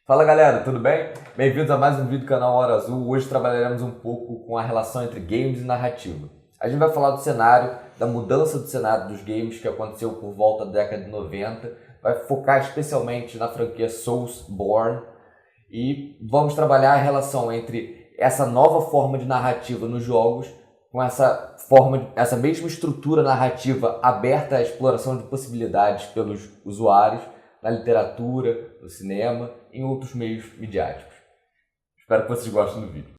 Fala galera, tudo bem? Bem-vindos a mais um vídeo do canal Hora Azul. Hoje trabalharemos um pouco com a relação entre games e narrativa. A gente vai falar do cenário, da mudança do cenário dos games que aconteceu por volta da década de 90. Vai focar especialmente na franquia Soulsborne e vamos trabalhar a relação entre essa nova forma de narrativa nos jogos com essa mesma estrutura narrativa aberta à exploração de possibilidades pelos usuários na literatura, no cinema e em outros meios midiáticos. Espero que vocês gostem do vídeo.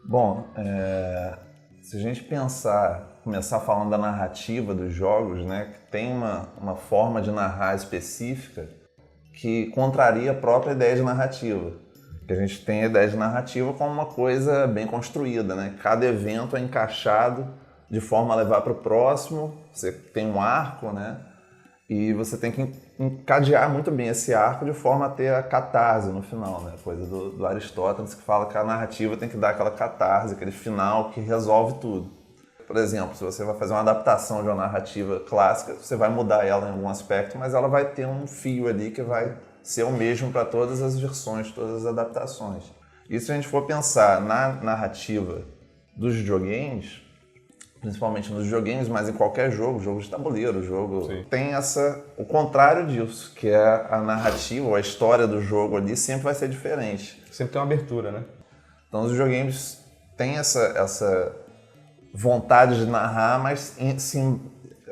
Bom, se a gente começar falando da narrativa dos jogos, né, que tem uma forma de narrar específica que contraria a própria ideia de narrativa. Que a gente tem a ideia de narrativa como uma coisa bem construída, né? Cada evento é encaixado de forma a levar para o próximo, você tem um arco, né? E você tem que encadear muito bem esse arco de forma a ter a catarse no final, né? Coisa do Aristóteles, que fala que a narrativa tem que dar aquela catarse, aquele final que resolve tudo. Por exemplo, se você vai fazer uma adaptação de uma narrativa clássica, você vai mudar ela em algum aspecto, mas ela vai ter um fio ali que vai ser o mesmo para todas as versões, todas as adaptações. E se a gente for pensar na narrativa dos videogames, principalmente nos videogames, mas em qualquer jogo de tabuleiro, Sim. tem o contrário disso, que é a narrativa ou a história do jogo ali sempre vai ser diferente. Sempre tem uma abertura, né? Então os videogames têm essa vontade de narrar, mas se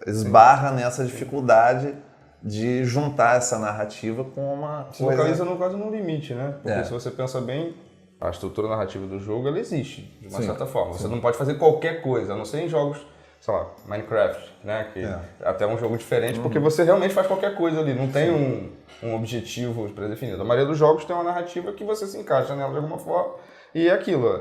esbarra nessa dificuldade de juntar essa narrativa com uma Se coisa... localiza quase no limite, né? Porque se você pensa bem, a estrutura narrativa do jogo, ela existe, de uma certa forma. Você não pode fazer qualquer coisa, a não ser em jogos, sei lá, Minecraft, né? Que é até um jogo diferente, porque você realmente faz qualquer coisa ali, não tem um objetivo predefinido. A maioria dos jogos tem uma narrativa que você se encaixa nela de alguma forma, e é aquilo,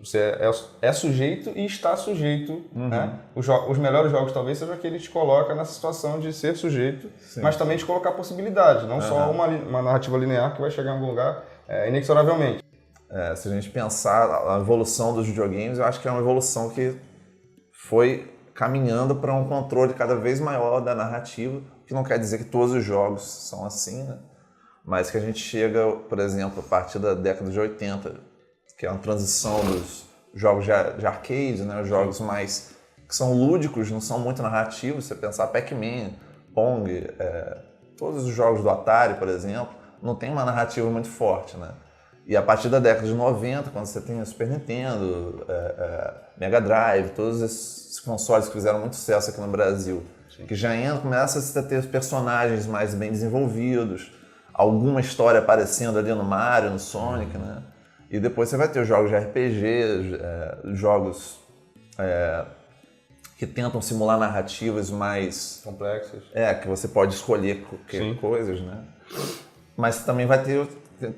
você é sujeito e está sujeito, né? Os melhores jogos talvez sejam aqueles que te colocam nessa situação de ser sujeito, mas também te colocar possibilidade, não só uma narrativa linear que vai chegar em algum lugar inexoravelmente. Se a gente pensar a evolução dos videogames, eu acho que é uma evolução que foi caminhando para um controle cada vez maior da narrativa, que não quer dizer que todos os jogos são assim, né? Mas que a gente chega, por exemplo, a partir da década de 80, que é uma transição dos jogos de arcade, né? Os jogos mais que são lúdicos, não são muito narrativos. Você pensar Pac-Man, Pong, todos os jogos do Atari, por exemplo, não tem uma narrativa muito forte, né? E a partir da década de 90, quando você tem o Super Nintendo, Mega Drive, todos esses consoles que fizeram muito sucesso aqui no Brasil, que já começa a ter os personagens mais bem desenvolvidos, alguma história aparecendo ali no Mario, no Sonic, né? E depois você vai ter os jogos de RPG, jogos que tentam simular narrativas mais Complexas. que você pode escolher coisas, né? Mas também vai ter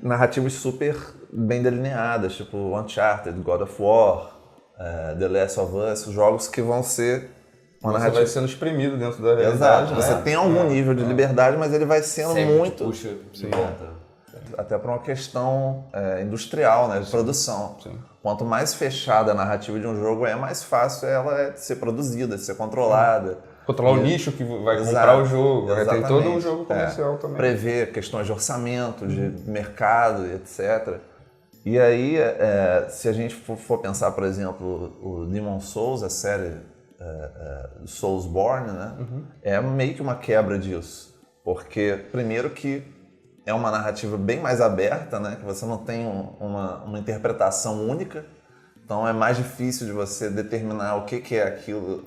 narrativas super bem delineadas, tipo Uncharted, God of War, The Last of Us, jogos que vão ser uma narrativa... Você vai sendo espremido dentro da realidade. Exato, Né? você tem algum nível de liberdade, mas ele vai sendo Sempre muito... puxa de volta. Até para uma questão industrial, né, de produção. Quanto mais fechada a narrativa de um jogo é, mais fácil ela de ser produzida, de ser controlada. Controlar o nicho que vai comprar o jogo, tem todo um jogo comercial também. Prever questões de orçamento, de mercado, etc. E aí, se a gente for pensar, por exemplo, o Demon's Souls, a série Soulsborne, né, é meio que uma quebra disso. Porque, primeiro que é uma narrativa bem mais aberta, né, que você não tem uma interpretação única. Então é mais difícil de você determinar o que é aquilo,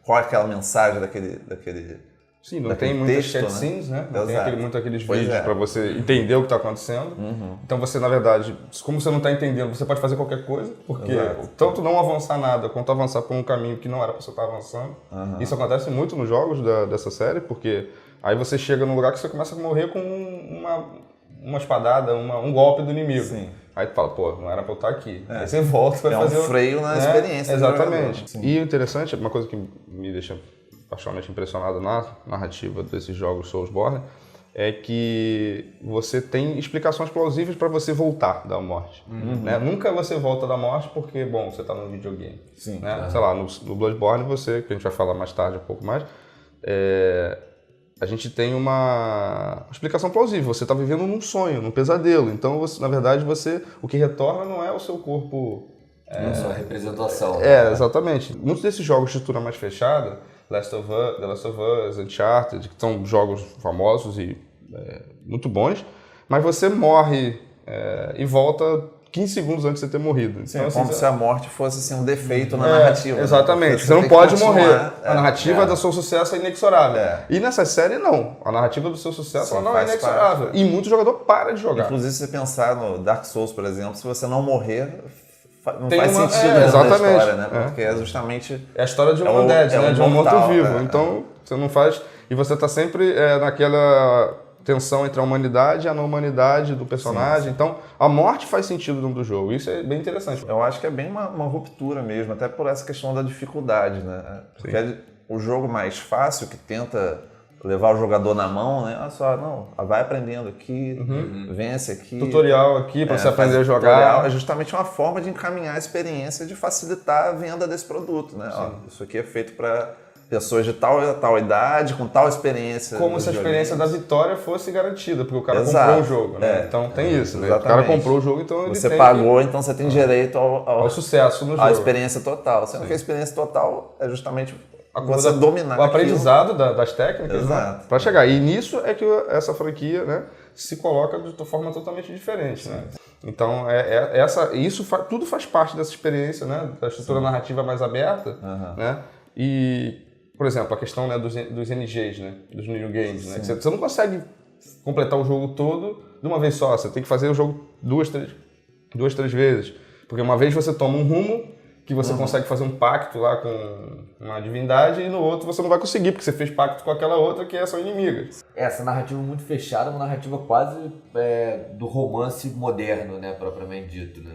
qual é aquela mensagem daquele Sim, não tem muitas cutscenes, né? Não tem muito aqueles vídeos para você entender o que está acontecendo. Então você, na verdade, como você não está entendendo, você pode fazer qualquer coisa, porque tanto não avançar nada, quanto avançar por um caminho que não era para você estar avançando. Isso acontece muito nos jogos dessa série, porque aí você chega num lugar que você começa a morrer com uma espadada, um golpe do inimigo. Sim. Aí tu fala, pô, não era pra eu estar aqui. Aí você volta e vai fazer... É um freio na experiência. Exatamente. E o interessante, uma coisa que me deixa particularmente impressionado na narrativa desses jogos Soulsborne, é que você tem explicações plausíveis para você voltar da morte. Né? Nunca você volta da morte porque, bom, você está no videogame. Sim. Né? Sei lá, no Bloodborne você, que a gente vai falar mais tarde, um pouco mais, a gente tem uma explicação plausível. Você está vivendo num sonho, num pesadelo. Então, na verdade, o que retorna não é o seu corpo... É só a representação. Né? Exatamente. Muitos desses jogos de estrutura mais fechada, The Last of Us, Uncharted, que são jogos famosos e muito bons, mas você morre e volta 15 segundos antes de você ter morrido. Sim, então, é como se a morte fosse assim, um defeito na narrativa. Exatamente. Né? Você não pode morrer. A narrativa do seu sucesso é inexorável. E nessa série, não. A narrativa do seu sucesso não é inexorável. E muito jogador para de jogar. Inclusive, se você pensar no Dark Souls, por exemplo, se você não morrer... Não tem faz sentido exatamente. A história, né? Porque é justamente... É a história de um undead, né? De um morto-vivo. Então, você não faz... E você está sempre naquela tensão entre a humanidade e a não humanidade do personagem. Sim. Então, a morte faz sentido dentro do jogo. Isso é bem interessante. Eu acho que é bem uma ruptura mesmo, até por essa questão da dificuldade, né? Porque é o jogo mais fácil, que tenta levar o jogador na mão, né? Olha só, não, vai aprendendo aqui, vence aqui. Tutorial aqui para você aprender a jogar. Tutorial é justamente uma forma de encaminhar a experiência, de facilitar a venda desse produto, né? Ó, isso aqui é feito para pessoas de tal idade, com tal experiência. Como se a experiência da vitória fosse garantida, porque o cara comprou o jogo, né? Então tem isso, né? Exatamente. O cara comprou o jogo, então ele você pagou, então você tem direito ao sucesso no jogo. À experiência total. Sendo que a experiência total é justamente você dominar o aprendizado das técnicas, né? Para chegar. E nisso é que essa franquia, né, se coloca de forma totalmente diferente, né? Então, tudo faz parte dessa experiência, né, da estrutura narrativa mais aberta, né? E, por exemplo, a questão, né, dos NGs, né, dos New Games, né? Você não consegue completar o jogo todo de uma vez só, você tem que fazer o jogo duas, três vezes, porque uma vez você toma um rumo que você consegue fazer um pacto lá com uma divindade e no outro você não vai conseguir, porque você fez pacto com aquela outra que são inimigas. Essa narrativa muito fechada, uma narrativa quase do romance moderno, né, propriamente dito, né,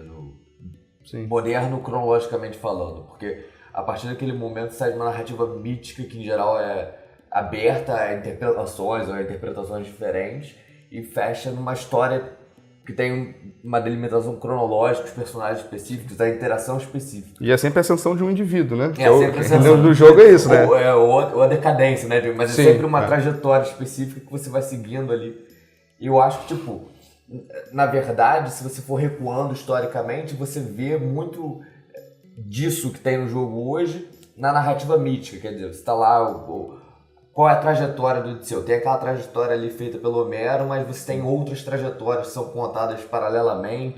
moderno cronologicamente falando, porque a partir daquele momento sai de uma narrativa mítica que em geral é aberta a interpretações ou a interpretações diferentes e fecha numa história que tem uma delimitação cronológica, os personagens específicos, a interação específica. E é sempre a ascensão de um indivíduo, né? Sempre a ascensão do jogo é isso, né? Ou a decadência, né? Mas é sempre uma trajetória específica que você vai seguindo ali. E eu acho que, tipo, na verdade, se você for recuando historicamente, você vê muito disso que tem no jogo hoje na narrativa mítica. Quer dizer, você está lá... Qual é a trajetória do Odisseu? Tem aquela trajetória ali feita pelo Homero, mas você tem outras trajetórias que são contadas paralelamente.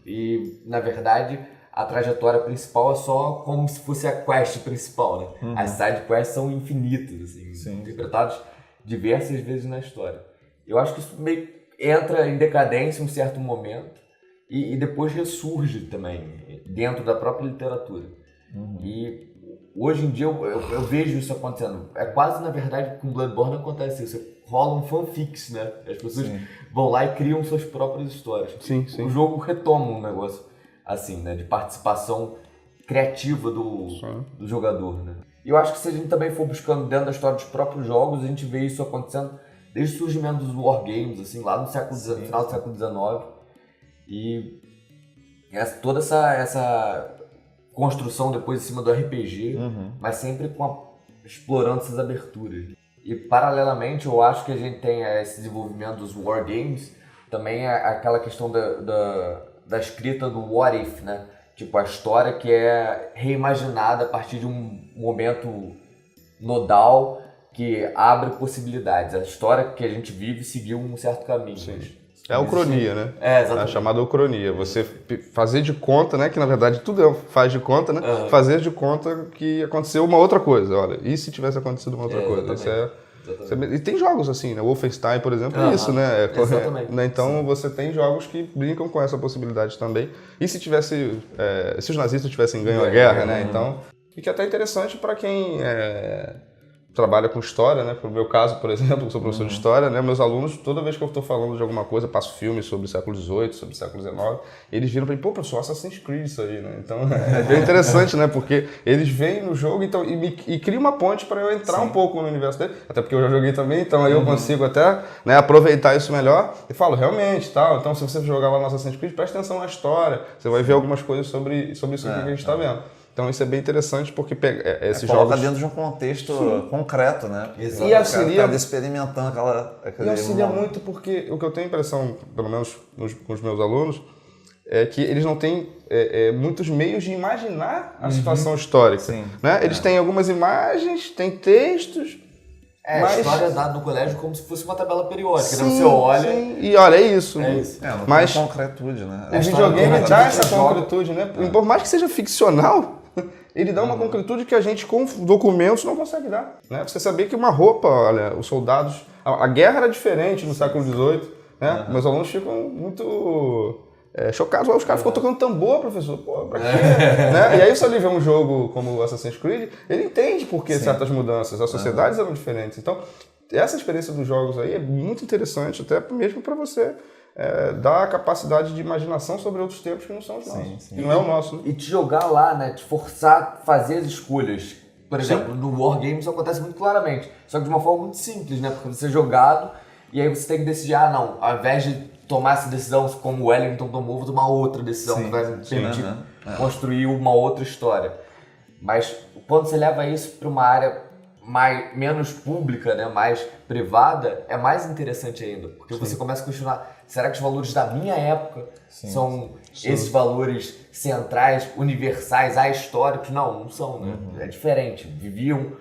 E, na verdade, a trajetória principal é só como se fosse a quest principal, né? As side quests são infinitas, assim, interpretadas diversas vezes na história. Eu acho que isso meio entra em decadência em um certo momento e depois ressurge também dentro da própria literatura. E hoje em dia eu vejo isso acontecendo. É quase, na verdade, com Bloodborne acontece isso. Rola um fanfics, né? As pessoas vão lá e criam suas próprias histórias. O jogo retoma um negócio assim, né? De participação criativa do jogador, né? E eu acho que se a gente também for buscando dentro da história dos próprios jogos, a gente vê isso acontecendo desde o surgimento dos wargames, assim, lá no final do século XIX. E toda essa construção depois em cima do RPG, mas sempre explorando essas aberturas. E paralelamente eu acho que a gente tem esse desenvolvimento dos wargames, também aquela questão da escrita do what if, né? Tipo, a história que é reimaginada a partir de um momento nodal que abre possibilidades. A história que a gente vive seguiu um certo caminho. É a ucronia, né? Exatamente. É a chamada ucronia. Você fazer de conta, né? Que na verdade tudo faz de conta, né? Fazer de conta que aconteceu uma outra coisa. Olha, e se tivesse acontecido uma outra coisa? Isso e tem jogos assim, né? Wolfenstein, por exemplo, é isso, né? Exatamente. Então você tem jogos que brincam com essa possibilidade também. E se se os nazistas tivessem ganho a guerra, né? Então, e que é até interessante para quem trabalha com história, né? No meu caso, por exemplo, eu sou professor de história, né? Meus alunos, toda vez que eu estou falando de alguma coisa, passo filmes sobre o século XVIII, sobre o século XIX, eles viram para mim, pô, professor, Assassin's Creed isso aí, né? Então, é bem interessante, né? Porque eles veem no jogo então, e cria uma ponte para eu entrar um pouco no universo dele, até porque eu já joguei também, então aí eu consigo até, né, aproveitar isso melhor e falo, realmente, tal, então se você jogar lá no Assassin's Creed, presta atenção na história, você vai ver algumas coisas sobre isso aqui que a gente está vendo. Então isso é bem interessante porque esses jogos... Coloca dentro de um contexto concreto, né? Exato. E auxilia... Tá experimentando aquele... E auxilia muito porque o que eu tenho a impressão, pelo menos com os meus alunos, é que eles não têm muitos meios de imaginar a situação histórica. Sim. Né? Eles têm algumas imagens, têm textos... A história é dada no colégio como se fosse uma tabela periódica, sim, né? Você olha... Sim. E olha, é isso. Não mas tem concretude, né? O videogame dá essa concretude, né? Por mais que seja ficcional, ele dá uma concretude que a gente com documentos não consegue dar. Né? Você saber que uma roupa, olha, os soldados... A guerra era diferente no século XVIII, né? Meus alunos ficam muito... chocados, os caras ficam tocando tambor, professor, pô, pra quê? Né? E aí se ele vê um jogo como o Assassin's Creed, ele entende por que certas mudanças, as sociedades eram diferentes. Então, essa experiência dos jogos aí é muito interessante, até mesmo para você dar a capacidade de imaginação sobre outros tempos que não são os nossos, que não é o nosso. Né? E te jogar lá, né, te forçar a fazer as escolhas. Por exemplo, no Wargames isso acontece muito claramente, só que de uma forma muito simples, né, porque você é jogado e aí você tem que decidir, não, ao invés de tomar essa decisão como o Wellington tomou, vou tomar outra decisão que vai me permitir construir uma outra história. Mas quando você leva isso para uma área menos pública, né, mais privada, é mais interessante ainda. Porque você começa a questionar, será que os valores da minha época são esses valores centrais, universais, ahistóricos? Não são, né? É diferente. Viviam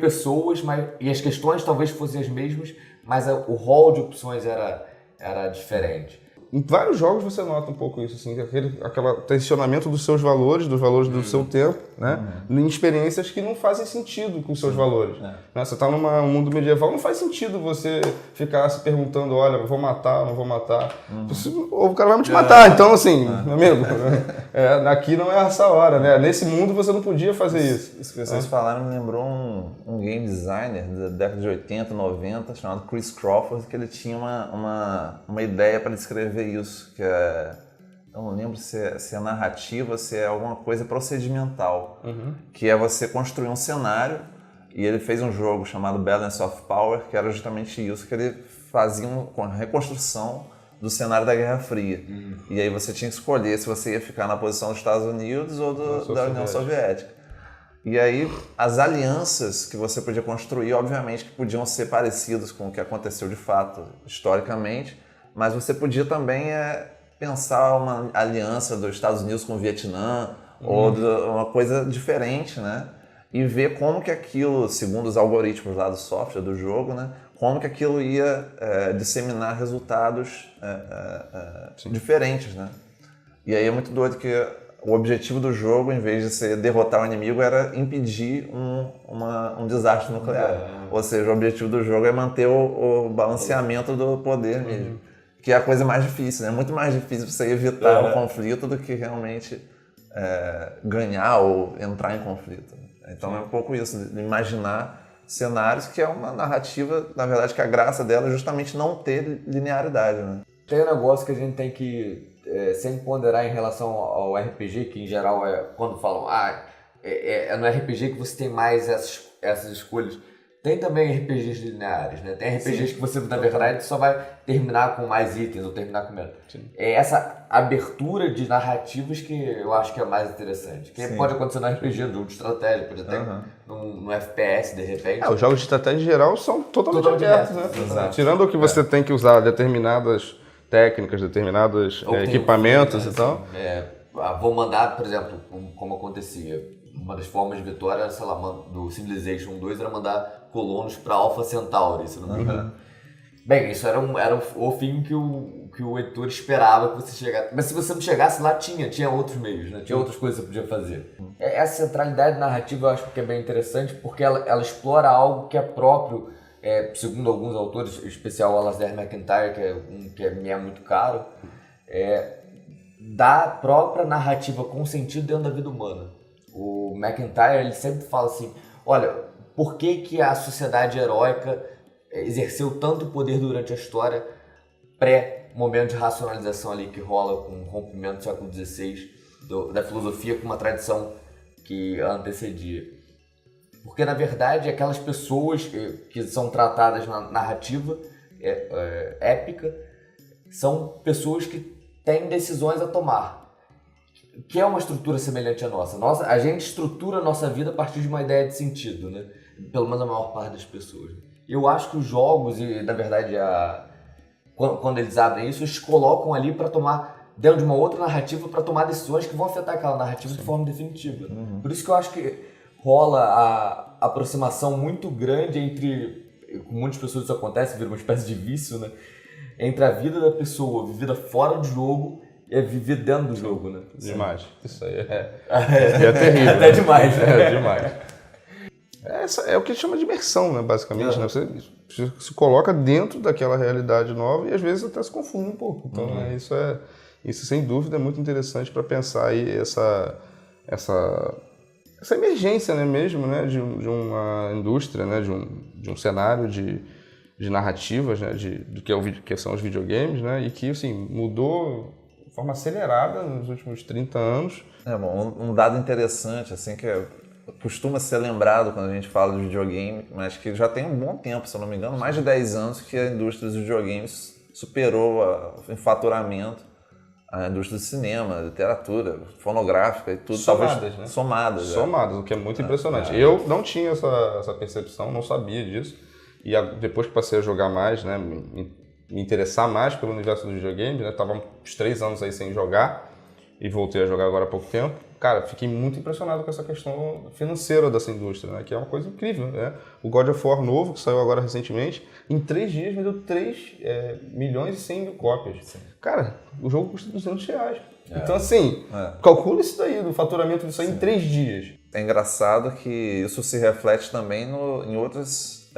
pessoas, e as questões talvez fossem as mesmas, mas o rol de opções era diferente. Em vários jogos você nota um pouco isso, assim, aquele tensionamento dos seus valores, dos valores do seu tempo, né? Em experiências que não fazem sentido com os seus valores. Né? Você está num mundo medieval, não faz sentido você ficar se perguntando, olha, vou matar, não vou matar. Ou o cara vai te matar, então assim, meu amigo, aqui não é essa hora, né? Nesse mundo você não podia fazer isso. Isso que vocês falaram me lembrou um game designer da década de 80, 90, chamado Chris Crawford, que ele tinha uma ideia para descrever isso, que eu não lembro se é narrativa, se é alguma coisa procedimental, que é você construir um cenário, e ele fez um jogo chamado Balance of Power, que era justamente isso, que ele fazia uma reconstrução do cenário da Guerra Fria. E aí você tinha que escolher se você ia ficar na posição dos Estados Unidos ou da União Soviética. E aí as alianças que você podia construir, obviamente, que podiam ser parecidas com o que aconteceu de fato, historicamente, mas você podia também pensar uma aliança dos Estados Unidos com o Vietnã, ou uma coisa diferente, né? E ver como que aquilo, segundo os algoritmos lá do software, do jogo, né? Como que aquilo ia disseminar resultados diferentes, né? E aí é muito doido que o objetivo do jogo, em vez de ser derrotar o inimigo, era impedir um desastre nuclear. Ou seja, o objetivo do jogo é manter o balanceamento do poder mesmo. Que é a coisa mais difícil, né? É muito mais difícil você evitar o conflito do que realmente ganhar ou entrar em conflito. Então é um pouco isso, de imaginar cenários, que é uma narrativa, na verdade, que a graça dela é justamente não ter linearidade, né? Tem um negócio que a gente tem que sempre ponderar em relação ao RPG, que em geral quando falam, é no RPG que você tem mais essas escolhas. Tem também RPGs lineares, né? Tem RPGs que você, na verdade, só vai terminar com mais itens ou terminar com menos. É essa abertura de narrativas que eu acho que é mais interessante. Que pode acontecer no RPG, no jogo de estratégia, pode até no FPS, de repente. Os jogos de estratégia, em geral, são totalmente abertos, né? Exato. Tirando o que você tem que usar determinadas técnicas, determinados equipamentos e tal. Vou mandar, por exemplo, como acontecia, uma das formas de vitória, do Civilization 2 era mandar colonos para Alpha Centauri, se não me engano. Bem, isso era o fim que o editor esperava que você chegasse. Mas se você não chegasse lá, tinha outros meios, né? Tinha outras coisas que você podia fazer. Essa centralidade narrativa eu acho que é bem interessante porque ela explora algo que é próprio, segundo alguns autores, em especial o Alasdair MacIntyre, que me é muito caro, da própria narrativa com sentido dentro da vida humana. O MacIntyre, ele sempre fala assim, olha, por que a sociedade heróica exerceu tanto poder durante a história pré-momento de racionalização ali que rola com o rompimento do século XVI da filosofia com uma tradição que a antecedia. Porque, na verdade, aquelas pessoas que são tratadas na narrativa épica são pessoas que têm decisões a tomar, que é uma estrutura semelhante à nossa. A gente estrutura a nossa vida a partir de uma ideia de sentido, né? Pelo menos a maior parte das pessoas. Eu acho que os jogos, e na verdade, quando eles abrem isso, eles colocam ali para tomar, dentro de uma outra narrativa, para tomar decisões que vão afetar aquela narrativa de forma definitiva. Uhum. Por isso que eu acho que rola a aproximação muito grande entre, com muitas pessoas isso acontece, vira uma espécie de vício, né? Entre a vida da pessoa vivida fora do jogo e a viver dentro do jogo, né? Demais. Isso aí é terrível. Até demais, né? É demais. É o que a gente chama de imersão, né, basicamente. Né? Você se coloca dentro daquela realidade nova e às vezes até se confunde um pouco. Então, né, isso sem dúvida é muito interessante para pensar aí essa emergência, né, mesmo, né, de uma indústria, né, de um cenário de narrativas, né, do que são os videogames, né, e que assim, mudou de forma acelerada nos últimos 30 anos. Um dado interessante, assim, que costuma ser lembrado quando a gente fala de videogame, mas que já tem um bom tempo, se eu não me engano, mais de 10 anos que a indústria dos videogames superou em faturamento a indústria do cinema, literatura, fonográfica e tudo. Somadas, né? Somadas. Somadas, o que é muito impressionante. Eu não tinha essa percepção, não sabia disso. E depois que passei a jogar mais, né, me interessar mais pelo universo dos videogames, né, tava uns 3 anos aí sem jogar e voltei a jogar agora há pouco tempo. Cara, fiquei muito impressionado com essa questão financeira dessa indústria, né? Que é uma coisa incrível, né? O God of War novo, que saiu agora recentemente, em 3 dias vendeu 3 milhões e 100 mil cópias. Sim. Cara, o jogo custa R$200. Então, assim, calcula isso daí, do faturamento disso aí em 3 dias. É engraçado que isso se reflete também em outras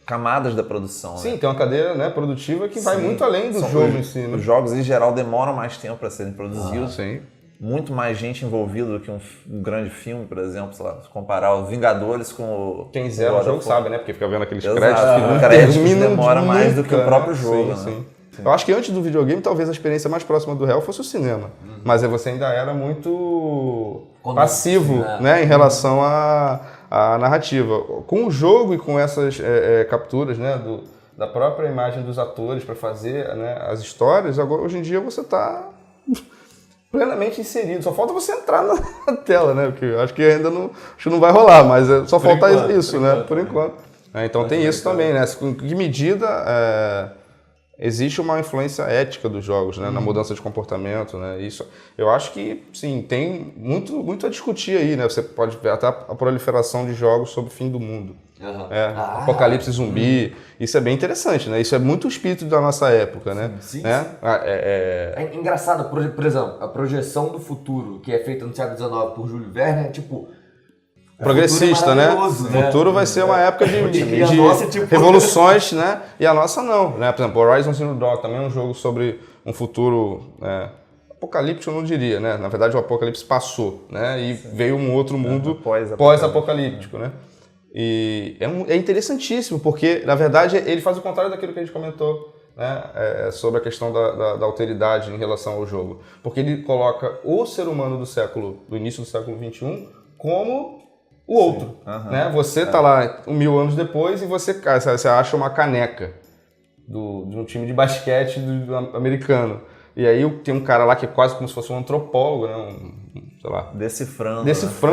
camadas da produção. Sim, né? tem uma cadeia, né, produtiva que vai muito além do jogo em si. Né? Os jogos, em geral, demoram mais tempo para serem produzidos. Sim. Muito mais gente envolvida do que um grande filme, por exemplo, sei lá, comparar os Vingadores com o... Quem zera o jogo sabe, né? Porque fica vendo aqueles Exato. créditos que não créditos terminam demora mais do que o próprio né? jogo, sim, né? Sim. Eu acho que antes do videogame, talvez a experiência mais próxima do real fosse o cinema. Mas você ainda era muito passivo, né, em relação à narrativa. Com o jogo e com essas capturas, né, da própria imagem dos atores para fazer, né, as histórias, agora, hoje em dia você está plenamente inserido. Só falta você entrar na tela, né? Porque eu acho que ainda não vai rolar, mas só falta isso, né? Por enquanto. Então tem isso também, né? Em que medida existe uma influência ética dos jogos, né? Na mudança de comportamento, né? Isso, eu acho que, sim, tem muito a discutir aí, né? Você pode ver até a proliferação de jogos sobre o fim do mundo. Apocalipse zumbi, isso é bem interessante, né? Isso é muito o espírito da nossa época, né? Sim. Né? É engraçado, por exemplo, a projeção do futuro que é feita no século XIX por Júlio Verne é tipo... progressista, né? O futuro vai ser uma época de revoluções, né? E a nossa não, né? Por exemplo, Horizon Zero Dawn também é um jogo sobre um futuro apocalíptico, eu não diria, né? Na verdade, o apocalipse passou, né? E veio um outro mundo pós-apocalíptico, né? E é interessantíssimo, porque, na verdade, ele faz o contrário daquilo que a gente comentou, né? Sobre a questão da alteridade em relação ao jogo. Porque ele coloca o ser humano do início do século XXI como o outro, né? Você tá lá 1000 anos depois e você acha uma caneca de um time de basquete americano. E aí tem um cara lá que é quase como se fosse um antropólogo, né? Sei lá. Decifrando.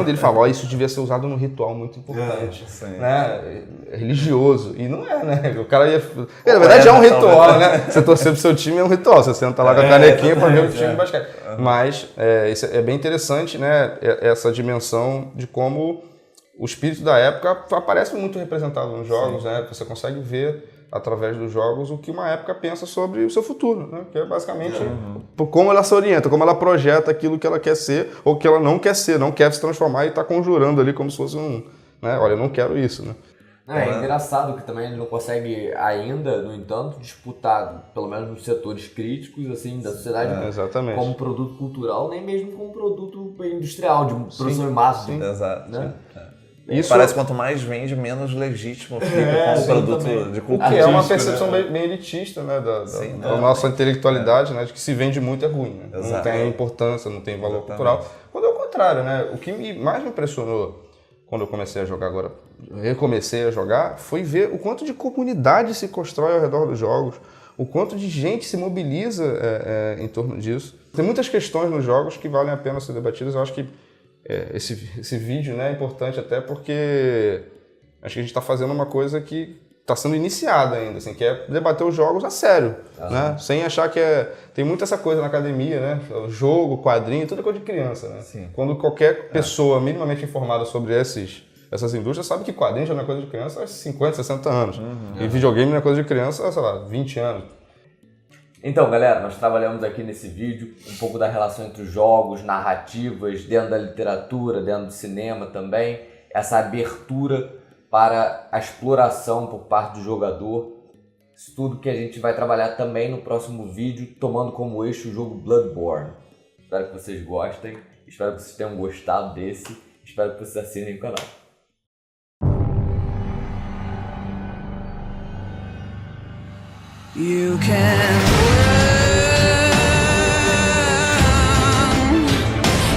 Ele fala, isso devia ser usado num ritual muito importante, né? Religioso. E não é, né? O cara ia... na verdade é um ritual, né? Você torcer pro seu time é um ritual. Você senta lá com a canequinha para ver o time de basquete. Mas isso é bem interessante, né? Essa dimensão de como o espírito da época aparece muito representado nos jogos, né? Você consegue ver através dos jogos, o que uma época pensa sobre o seu futuro, né? Que é basicamente como ela se orienta, como ela projeta aquilo que ela quer ser ou que ela não quer ser, não quer se transformar e está conjurando ali como se fosse né? Olha, eu não quero isso, né? É engraçado que também ele não consegue ainda, no entanto, disputar, pelo menos nos setores críticos assim, da sociedade, exatamente. como produto cultural, nem mesmo como produto industrial, de produção em massa. Exato. Né? Isso parece que quanto mais vende, menos legítimo fica como produto também. de cultura. Que é uma percepção bem elitista, né, da nossa intelectualidade, né, de que se vende muito é ruim, né? Não tem importância, não tem valor cultural. Quando é o contrário, né? O que mais me impressionou quando eu comecei a jogar agora, recomecei a jogar, foi ver o quanto de comunidade se constrói ao redor dos jogos, o quanto de gente se mobiliza em torno disso. Tem muitas questões nos jogos que valem a pena ser debatidas. Eu acho que esse vídeo, né, é importante até porque acho que a gente está fazendo uma coisa que está sendo iniciada ainda, assim, que é debater os jogos a sério, né? Sem achar que tem muito essa coisa na academia, né? O jogo, quadrinho, tudo é coisa de criança, né? Sim. Quando qualquer pessoa minimamente informada sobre essas indústrias sabe que quadrinho já não é coisa de criança há 50, 60 anos. E videogame não é coisa de criança há, sei lá, 20 anos. Então, galera, nós trabalhamos aqui nesse vídeo um pouco da relação entre os jogos, narrativas, dentro da literatura, dentro do cinema também, essa abertura para a exploração por parte do jogador. Isso tudo que a gente vai trabalhar também no próximo vídeo, tomando como eixo o jogo Bloodborne. Espero que vocês gostem, espero que vocês tenham gostado desse, espero que vocês assinem o canal. You can run,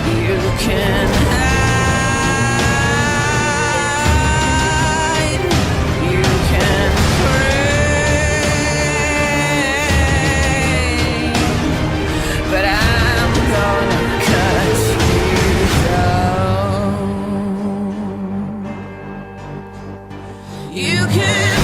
you can hide, you can pray, but I'm gonna cut you down. You can